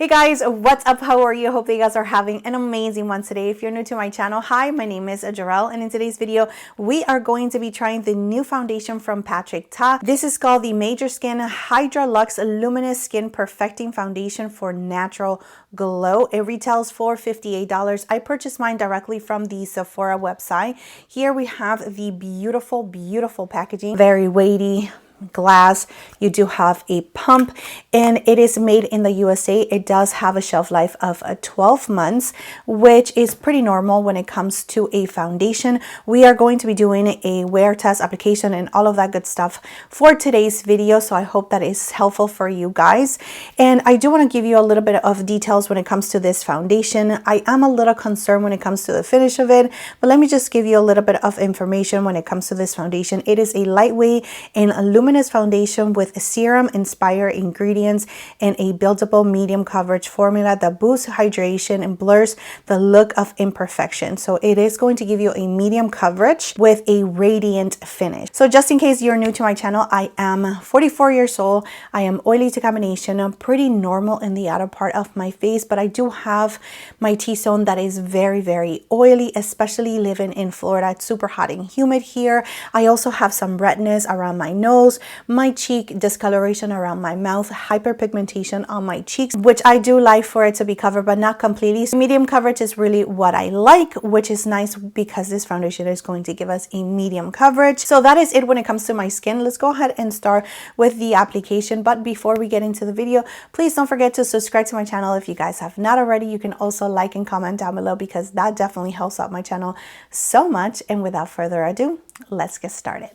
Hey guys, what's up? How are you? Hope that you guys are having an amazing one today. If you're new to my channel, hi, my name is Jarrell, and in today's video, we are going to be trying the new foundation from Patrick Ta. This is called the Major Skin Hydra Luxe Luminous Skin Perfecting Foundation for Natural Glow. It retails for $58. I purchased mine directly from the Sephora website. Here we have the beautiful packaging, very weighty glass. You do have a pump and it is made in the USA. It does have a shelf life of 12 months, which is pretty normal when it comes to a foundation. We are going to be doing a wear test, application, and all of that good stuff for today's video, so I hope that is helpful for you guys. And I do want to give you a little bit of details when it comes to this foundation. I am a little concerned when it comes to the finish of it, but let me just give you a little bit of information when it comes to this foundation. It is a lightweight and luminous foundation with serum inspired ingredients and a buildable medium coverage formula that boosts hydration and blurs the look of imperfection. So it is going to give you a medium coverage with a radiant finish. So just in case you're new to my channel, I am 44 years old. I am oily to combination. I'm pretty normal in the outer part of my face, but I do have my T-zone that is very oily, especially living in Florida. It's super hot and humid here. I also have some redness around my nose, my cheek, discoloration around my mouth, hyperpigmentation on my cheeks, which I do like for it to be covered, but not completely. So medium coverage is really what I like, which is nice because this foundation is going to give us a medium coverage. So that is it when it comes to my skin. Let's go ahead and start with the application. But before we get into the video, please don't forget to subscribe to my channel if you guys have not already. You can also like and comment down below because that definitely helps out my channel so much. And without further ado, let's get started.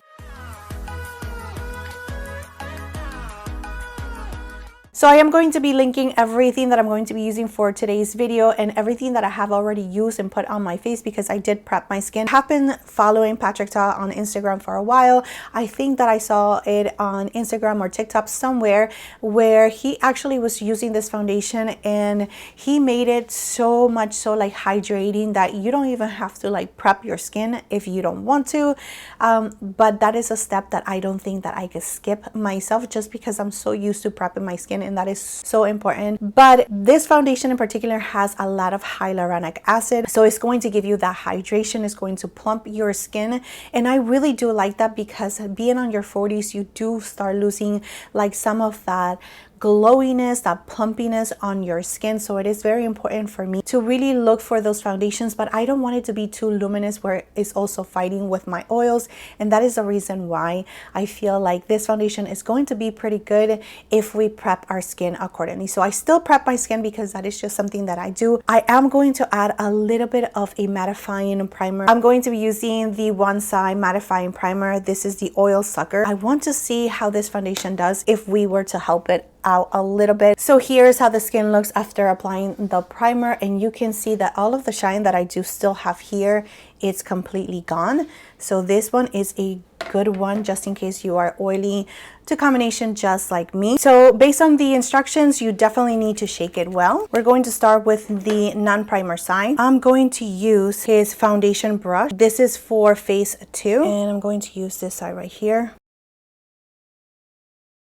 So I am going to be linking everything that I'm going to be using for today's video and everything that I have already used and put on my face because I did prep my skin. I have been following Patrick Ta on Instagram for a while. I think that I saw it on Instagram or TikTok somewhere where he actually was using this foundation and he made it so much so like hydrating that you don't even have to like prep your skin if you don't want to. But that is a step that I don't think that I could skip myself just because I'm so used to prepping my skin, and that is so important. But this foundation in particular has a lot of hyaluronic acid, so it's going to give you that hydration. It's going to plump your skin, and I really do like that because being on your 40s, you do start losing like some of that glowiness, that plumpiness on your skin. So it is very important for me to really look for those foundations, but I don't want it to be too luminous where it's also fighting with my oils. And that is the reason why I feel like this foundation is going to be pretty good if we prep our skin accordingly. So I still prep my skin because that is just something that I do. I am going to add a little bit of a mattifying primer. I'm going to be using the One Side Mattifying Primer. This is the Oil Sucker. I want to see how this foundation does if we were to help it out a little bit. So here's how the skin looks after applying the primer, and you can see that all of the shine that I do still have here, it's completely gone. So this one is a good one just in case you are oily to combination just like me. So based on the instructions, you definitely need to shake it well. We're going to start with the non-primer side. I'm going to use his foundation brush. This is for phase 2, and I'm going to use this side right here.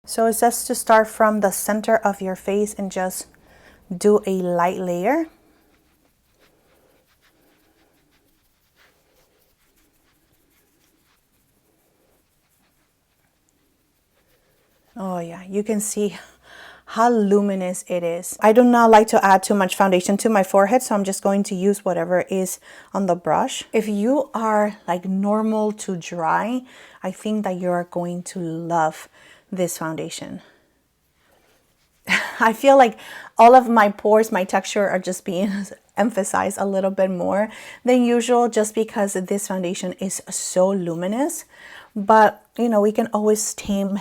So it says to start from the center of your face and just do a light layer. Oh yeah, you can see how luminous it is. I do not like to add too much foundation to my forehead, so I'm just going to use whatever is on the brush. If you are like normal to dry, I think that you're going to love this foundation. I feel like all of my pores, my texture are just being emphasized a little bit more than usual just because this foundation is so luminous. But you know, we can always tame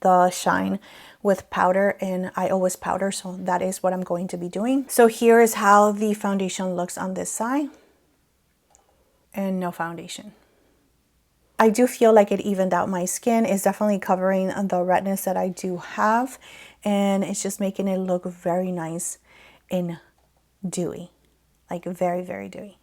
the shine with powder, and I always powder, so that is what I'm going to be doing. So here is how the foundation looks on this side, and no foundation. I do feel like it evened out my skin. It's definitely covering the redness that I do have, and it's just making it look very nice and dewy, like very dewy.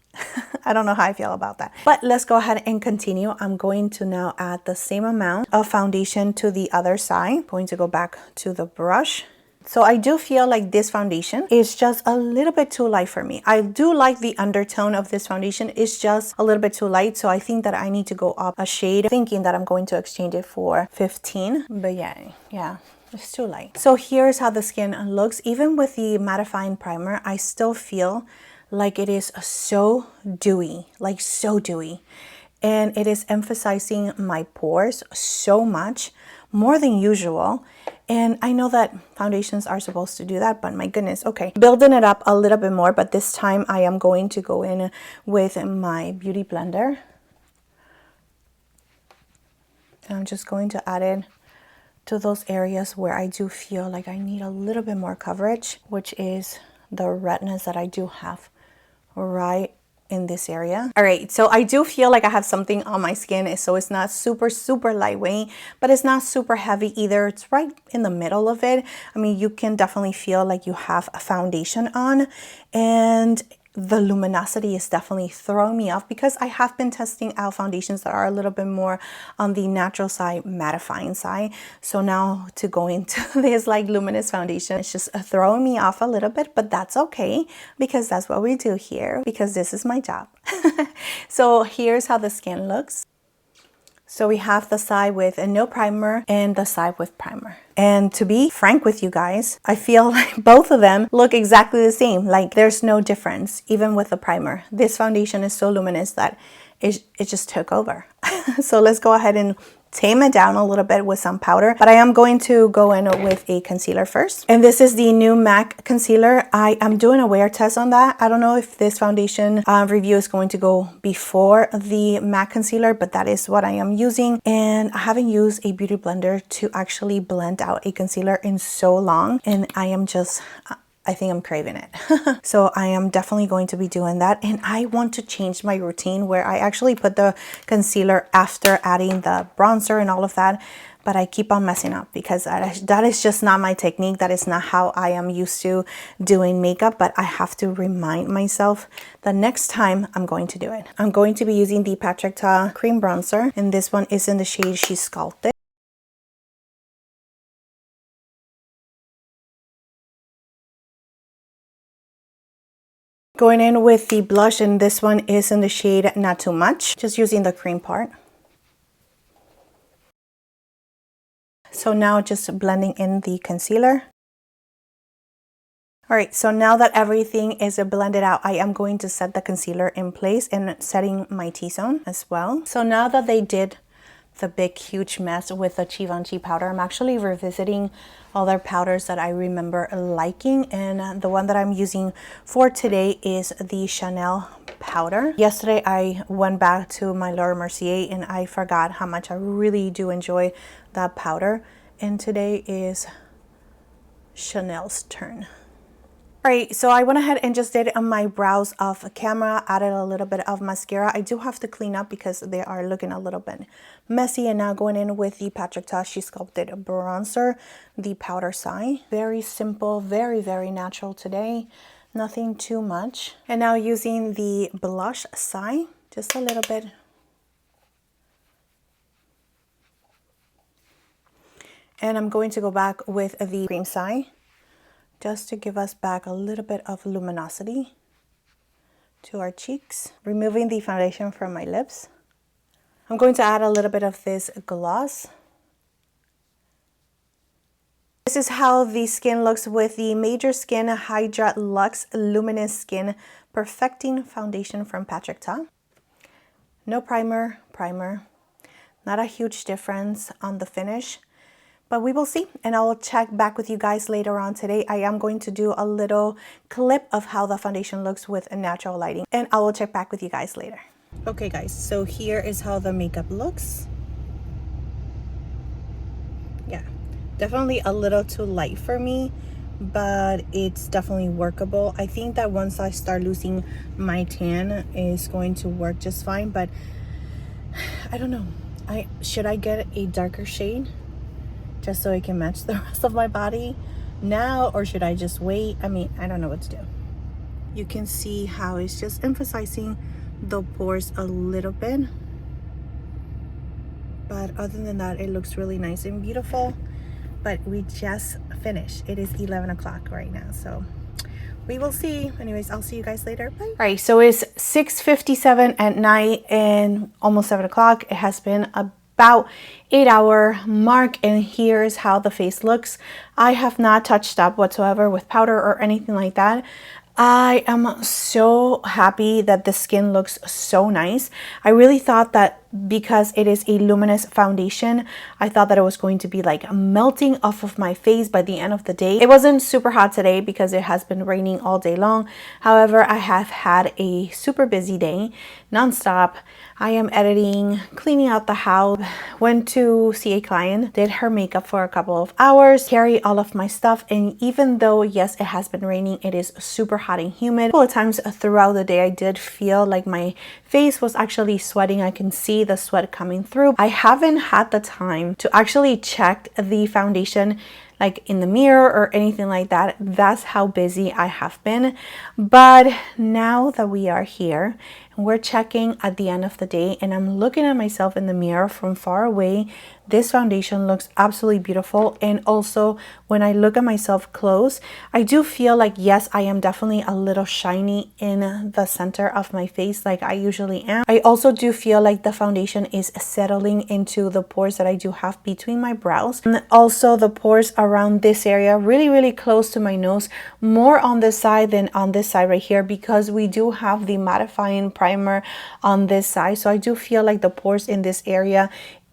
I don't know how I feel about that, but let's go ahead and continue. I'm going to now add the same amount of foundation to the other side. I'm going to go back to the brush So I do feel like this foundation is just a little bit too light for me. I do like the undertone of this foundation. It's just a little bit too light. So I think that I need to go up a shade, thinking that I'm going to exchange it for 15. But yeah. It's too light. So here's how the skin looks. Even with the mattifying primer, I still feel like it is so dewy, like so dewy. And it is emphasizing my pores so much, more than usual. And I know that foundations are supposed to do that, but my goodness, okay. Building it up a little bit more, but this time I am going to go in with my Beauty Blender. And I'm just going to add it to those areas where I do feel like I need a little bit more coverage, which is the redness that I do have right in this area. All right, so I do feel like I have something on my skin, so it's not super lightweight, but it's not super heavy either. It's right in the middle of it. I mean, you can definitely feel like you have a foundation on, and the luminosity is definitely throwing me off because I have been testing out foundations that are a little bit more on the natural side, mattifying side. So now to go into this like luminous foundation, it's just throwing me off a little bit, but that's okay because that's what we do here, because this is my job. So here's how the skin looks. So we have the side with no primer and the side with primer. And to be frank with you guys, I feel like both of them look exactly the same. Like there's no difference, even with the primer. This foundation is so luminous that it just took over. So let's go ahead and tame it down a little bit with some powder, but I am going to go in with a concealer first. And this is the new MAC concealer. I am doing a wear test on that. I don't know if this foundation review is going to go before the MAC concealer, but that is what I am using. And I haven't used a beauty blender to actually blend out a concealer in so long, and I think I'm craving it. So I am definitely going to be doing that. And I want to change my routine where I actually put the concealer after adding the bronzer and all of that. But I keep on messing up because that is just not my technique. That is not how I am used to doing makeup. But I have to remind myself the next time I'm going to do it. I'm going to be using the Patrick Ta cream bronzer. And this one is in the shade She's Sculpted. Going in with the blush, and this one is in the shade Not Too Much, just using the cream part. So now just blending in the concealer. All right, so now that everything is blended out, I am going to set the concealer in place and setting my T-zone as well. So now that they did the big huge mess with the Givenchy powder, I'm actually revisiting other powders that I remember liking, and the one that I'm using for today is the Chanel powder. Yesterday I went back to my Laura Mercier and I forgot how much I really do enjoy that powder, and today is Chanel's turn. All right, so I went ahead and just did my brows off camera, added a little bit of mascara. I do have to clean up because they are looking a little bit messy. And now going in with the Patrick Ta She's Sculpted bronzer, the powder side. Very simple, very natural today. Nothing too much. And now using the blush side, just a little bit. And I'm going to go back with the cream side, just to give us back a little bit of luminosity to our cheeks. Removing the foundation from my lips. I'm going to add a little bit of this gloss. This is how the skin looks with the Major Skin Hydra Luxe Luminous Skin Perfecting Foundation from Patrick Ta. No primer. Not a huge difference on the finish. But we will see, and I will check back with you guys later on today. I am going to do a little clip of how the foundation looks with a natural lighting, and I will check back with you guys later. Okay guys, so here is how the makeup looks. Yeah, definitely a little too light for me, but it's definitely workable. I think that once I start losing my tan is going to work just fine, but I don't know. Should I get a darker shade just so it can match the rest of my body now, or should I just wait? I mean, I don't know what to do. You can see how it's just emphasizing the pores a little bit, but other than that, it looks really nice and beautiful. but we just finished. It is 11 o'clock right now, so we will see. Anyways, I'll see you guys later. Bye. All right, so it's 6:57 at night and almost 7 o'clock. It has been about 8-hour mark, and here's how the face looks. I have not touched up whatsoever with powder or anything like that. I am so happy that the skin looks so nice. I really thought that because it is a luminous foundation, I thought that it was going to be like melting off of my face by the end of the day. It wasn't super hot today because it has been raining all day long. However, I have had a super busy day, nonstop. I am editing, cleaning out the house, went to see a client, did her makeup for a couple of hours, carry all of my stuff, and even though yes, it has been raining, it is super hot and humid. A couple of times throughout the day, I did feel like my face was actually sweating. I can see the sweat coming through. I haven't had the time to actually check the foundation like in the mirror or anything like that. That's how busy I have been. But now that we are here and we're checking at the end of the day and I'm looking at myself in the mirror from far away, this foundation looks absolutely beautiful. And also when I look at myself close, I do feel like, yes, I am definitely a little shiny in the center of my face like I usually am. I also do feel like the foundation is settling into the pores that I do have between my brows. And also the pores around this area, really close to my nose, more on this side than on this side right here, because we do have the mattifying primer on this side. So I do feel like the pores in this area,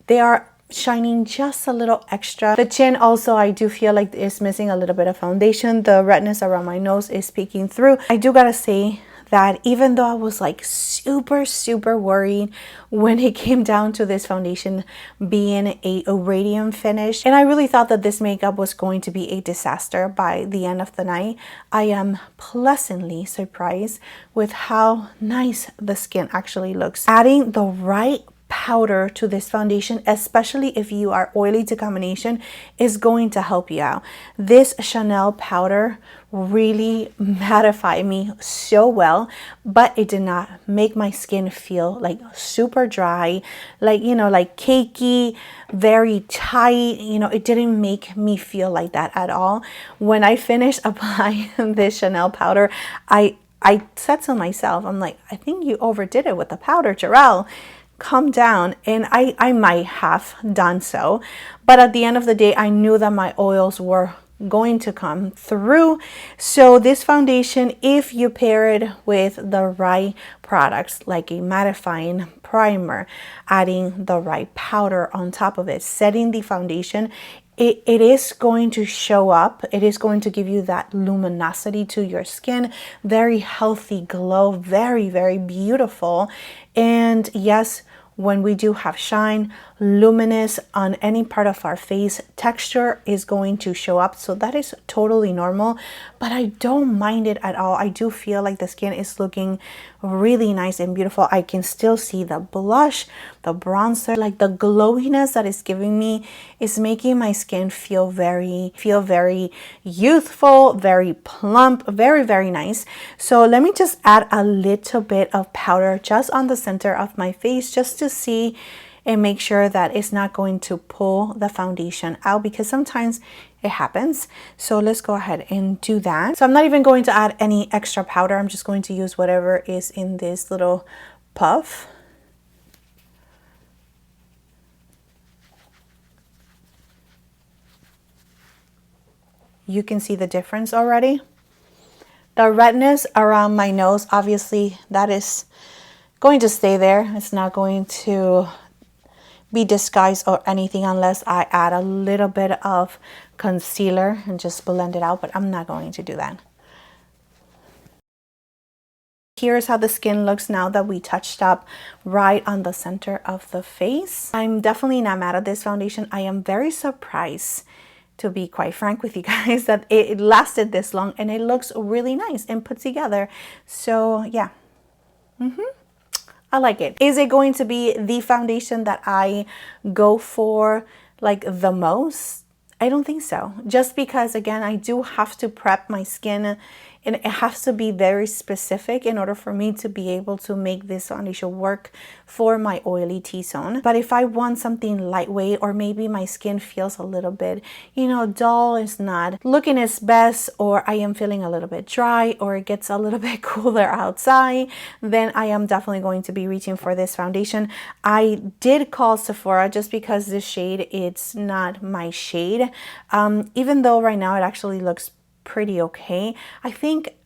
they are shining just a little extra. The chin also, I do feel like is missing a little bit of foundation. The redness around my nose is peeking through. I do gotta say that even though I was like super worried when it came down to this foundation being a radium finish, and I really thought that this makeup was going to be a disaster by the end of the night, I am pleasantly surprised with how nice the skin actually looks. Adding the right powder to this foundation, especially if you are oily to combination, is going to help you out. This Chanel powder really mattified me so well, but it did not make my skin feel like super dry, like, you know, like cakey, very tight. You know, it didn't make me feel like that at all. When I finished applying this Chanel powder, I said to myself, I'm like, I think you overdid it with the powder, Jarrell. Calm down. And I might have done so, but at the end of the day, I knew that my oils were going to come through. So this foundation, if you pair it with the right products like a mattifying primer, adding the right powder on top of it, setting the foundation, it is going to show up. It is going to give you that luminosity to your skin, very healthy glow, very beautiful. And yes, when we do have shine, luminous on any part of our face, texture is going to show up. So that is totally normal, but I don't mind it at all. I do feel like the skin is looking really nice and beautiful. I can still see the blush, the bronzer, like the glowiness that is giving me is making my skin feel very youthful, very plump, very nice. So let me just add a little bit of powder just on the center of my face, just to see and make sure that it's not going to pull the foundation out, because sometimes it happens. So let's go ahead and do that. So I'm not even going to add any extra powder. I'm just going to use whatever is in this little puff. You can see the difference already. The redness around my nose, obviously that is going to stay there. It's not going to be disguised or anything unless I add a little bit of concealer and just blend it out, but I'm not going to do that. Here's how the skin looks now that we touched up right on the center of the face. I'm definitely not mad at this foundation. I am very surprised, to be quite frank with you guys, that it lasted this long and it looks really nice and put together. So yeah. I like it. Is it going to be the foundation that I go for like the most? I don't think so. Just because, again, I do have to prep my skin and it has to be very specific in order for me to be able to make this foundation work for my oily T-zone. But if I want something lightweight, or maybe my skin feels a little bit, you know, dull, it's not looking its best, or I am feeling a little bit dry, or it gets a little bit cooler outside, then I am definitely going to be reaching for this foundation. I did call Sephora just because this shade, it's not my shade. Even though right now it actually looks pretty okay. I think,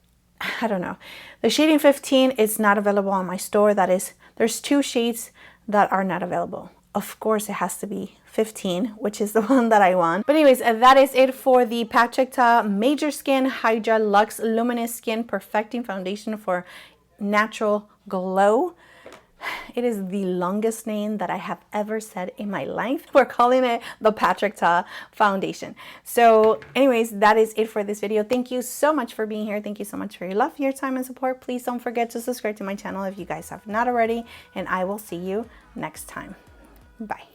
I don't know, the shade in 15 is not available on my store. That is, there's 2 shades that are not available. Of course, it has to be 15, which is the one that I want. But anyways, that is it for the Patrick Ta Major Skin Hydra Luxe Luminous Skin Perfecting Foundation for Natural Glow. It is the longest name that I have ever said in my life. We're calling it the Patrick Ta Foundation. So anyways, that is it for this video. Thank you so much for being here. Thank you so much for your love, your time, and support. Please don't forget to subscribe to my channel if you guys have not already, and I will see you next time. Bye.